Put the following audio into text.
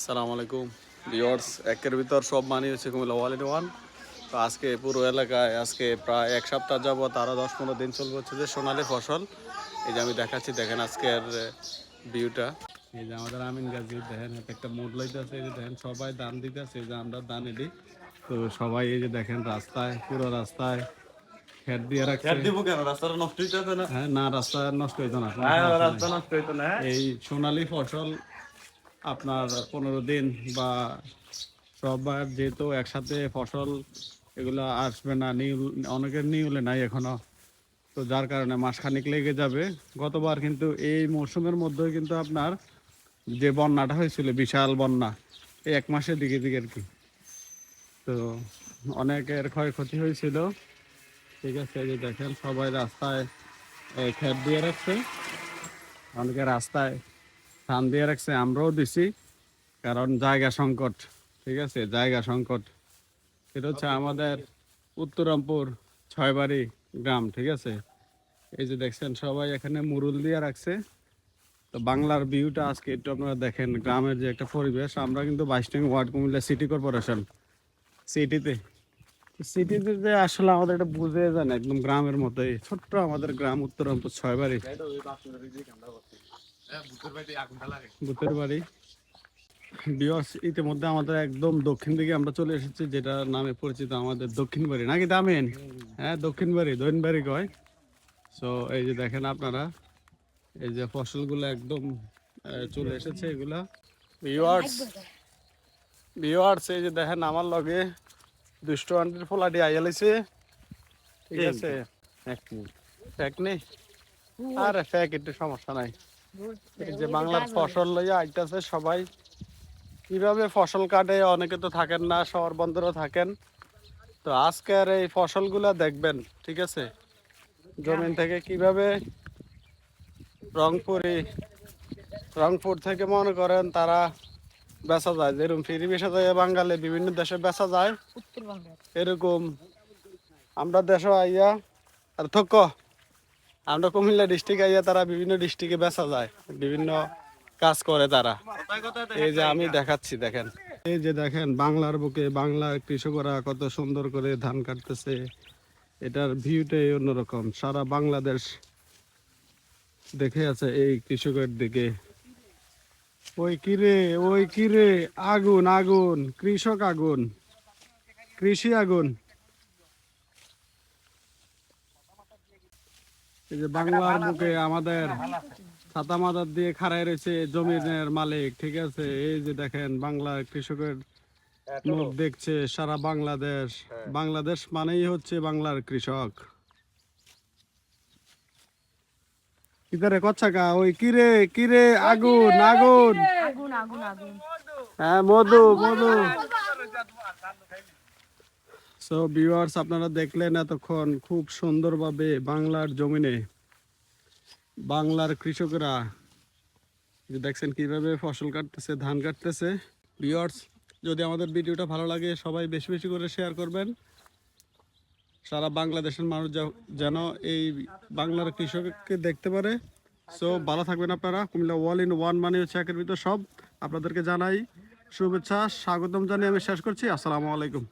আসসালামু আলাইকুম ভিউয়ার্স, একের ভিতর সব মানি হচ্ছে কুমিল্লা ওয়াল ইন ওয়ান। তো আজকে পুরো এলাকায় আজকে প্রায় এক সপ্তাহ যাবত আরও 10-15 দিন চলবে হচ্ছে যে সোনালি ফসল। এই যে আমি দেখাচ্ছি, দেখেন আজকের ভিউটা। এই যে আমাদের আমিন গাছি দেখেন একটা মুড লাইতে আছে, এই যে দেখেন সবাই দান দিতে আছে, এই যে আমরা দান এদি। তো সবাই এই যে দেখেন রাস্তায়, পুরো রাস্তায় খেত দিয়ে রাখছে। দিব কেন? রাস্তাটা নষ্ট হইতেছে না? হ্যাঁ, না রাস্তা নষ্ট হইতো না, কোনো হ্যাঁ, সমস্যা রাস্তা নেই। নষ্ট হইতো না। এই সোনালি ফসল আপনার 15 দিন বা সবার যেহেতু একসাথে ফসল এগুলো আসবে না, অনেকের নিউলে নাই এখনো, তো যার কারণে মাসখানেক লেগে যাবে। গতবার কিন্তু এই মৌসুমের মধ্যে কিন্তু আপনার যে বন্যাটা হয়েছিল, বিশাল বন্যা, এই এক মাসের দিকে দিকে আর কি, তো অনেকের ক্ষয়ক্ষতি হয়েছিল। ঠিক আছে, এই যে দেখেন সবাই রাস্তায় খেত দিয়ে রাখছে, অনেকে রাস্তায় ধান দিয়ে রাখছে, আমরাও দিছি, কারণ জায়গা সংকট। ঠিক আছে, জায়গা সংকট। এটা হচ্ছে আমাদের উত্তরামপুর ছয়বাড়ি গ্রাম। ঠিক আছে, এই যে দেখছেন সবাই এখানে মুরুল দিয়ে রাখছে। তো বাংলার ভিউটা আজকে একটু আপনারা দেখেন, গ্রামের যে একটা পরিবেশ। আমরা কিন্তু 22 নং ওয়ার্ড, কুমিল্লা সিটি কর্পোরেশন, সিটিতে সিটিতে যে আসলে আমাদের এটা বুঝে যায় না, একদম গ্রামের মতোই ছোট্ট আমাদের গ্রাম উত্তরামপুর ছয়বাড়ি, ভূতের বাড়ি। বিয়স ইতিমধ্যে আমাদের একদম দক্ষিণ দিকে আমরা চলে এসেছি, যেটা নামে পরিচিত আমাদের দক্ষিণ বাড়ি, নাকি দামেন? হ্যাঁ, দক্ষিণ বাড়ি, দৈন বাড়ি কয়। সো এই যে দেখেন আপনারা, এই যে ফসলগুলো একদম চলে এসেছে এগুলা। ভিউয়ার্স, ভিউয়ার্স, এই যে দেখেন আমার লগে দুষ্ট আন্টির ফোলাটি আইয়ালাইছে। ঠিক আছে, ফেক নেই, আরে ফেক একটু সমস্যা নাই। এই যে বাংলার ফসল লইয়া আইতাছে সবাই, কিভাবে ফসল কাটে, অনেকে তো থাকেন না, শহর বন্দরও থাকেন। তো আজকের এই ফসলগুলা দেখবেন। ঠিক আছে, জমিন থেকে কিভাবে রংপুরি, রংপুর থেকে মনে করেন তারা বেচা যায়, যেরকম ফিরি বেচা যায় বাঙালি বিভিন্ন দেশে বেচা যায়, এরকম আমরা দেশে আইয়া আর থক আমরা কুমিল্লা ডিস্ট্রিক্ট আইয়া তারা বিভিন্ন ডিস্ট্রিক্টে বেচা যায়, বিভিন্ন কাজ করে তারা। এই যে আমি দেখাচ্ছি, দেখেন এই যে দেখেন বাংলার বুকে বাংলার কৃষকরা কত সুন্দর করে ধান কাটতেছে। এটার ভিউটাই অন্যরকম, সারা বাংলাদেশ দেখে আছে এই কৃষকের দিকে। ওই কিরে, ওই কিরে, আগুন আগুন, কৃষক আগুন, কৃষি আগুন। এই যে বাংলার বুকে আমাদের ছাতা মাথার দিয়ে খাড়াই রয়েছে জমিনের মালিক। ঠিক আছে, এই যে দেখেন বাংলার কৃষকের মুখ দেখছে সারা বাংলাদেশ। বাংলাদেশ মানেই হচ্ছে বাংলার কৃষক। কিদারে কচ্ছাকা, ওই কিরে কিরে, আগুন আগুন, আগুন আগুন আগুন। হ্যাঁ, মধু মধু। সো ভিউয়ার্স, আপনারা দেখলেন এতক্ষণ খুব সুন্দরভাবে বাংলার জমিনে বাংলার কৃষকরা যে দেখছেন কিভাবে ফসল কাটতেছে, ধান কাটতেছে। ভিউয়ার্স, যদি আমাদের ভিডিওটা ভালো লাগে সবাই বেশি বেশি করে শেয়ার করবেন, সারা বাংলাদেশের মানুষ যেন এই বাংলার কৃষককে দেখতে পারে। সো ভালো থাকবেন আপনারা। কুমিল্লা ওয়াল ইন ওয়ান মানে হচ্ছে একের ভিতর সব। আপনাদেরকে জানাই শুভেচ্ছা, স্বাগতম জানিয়ে আমি শেষ করছি। আসসালামু আলাইকুম।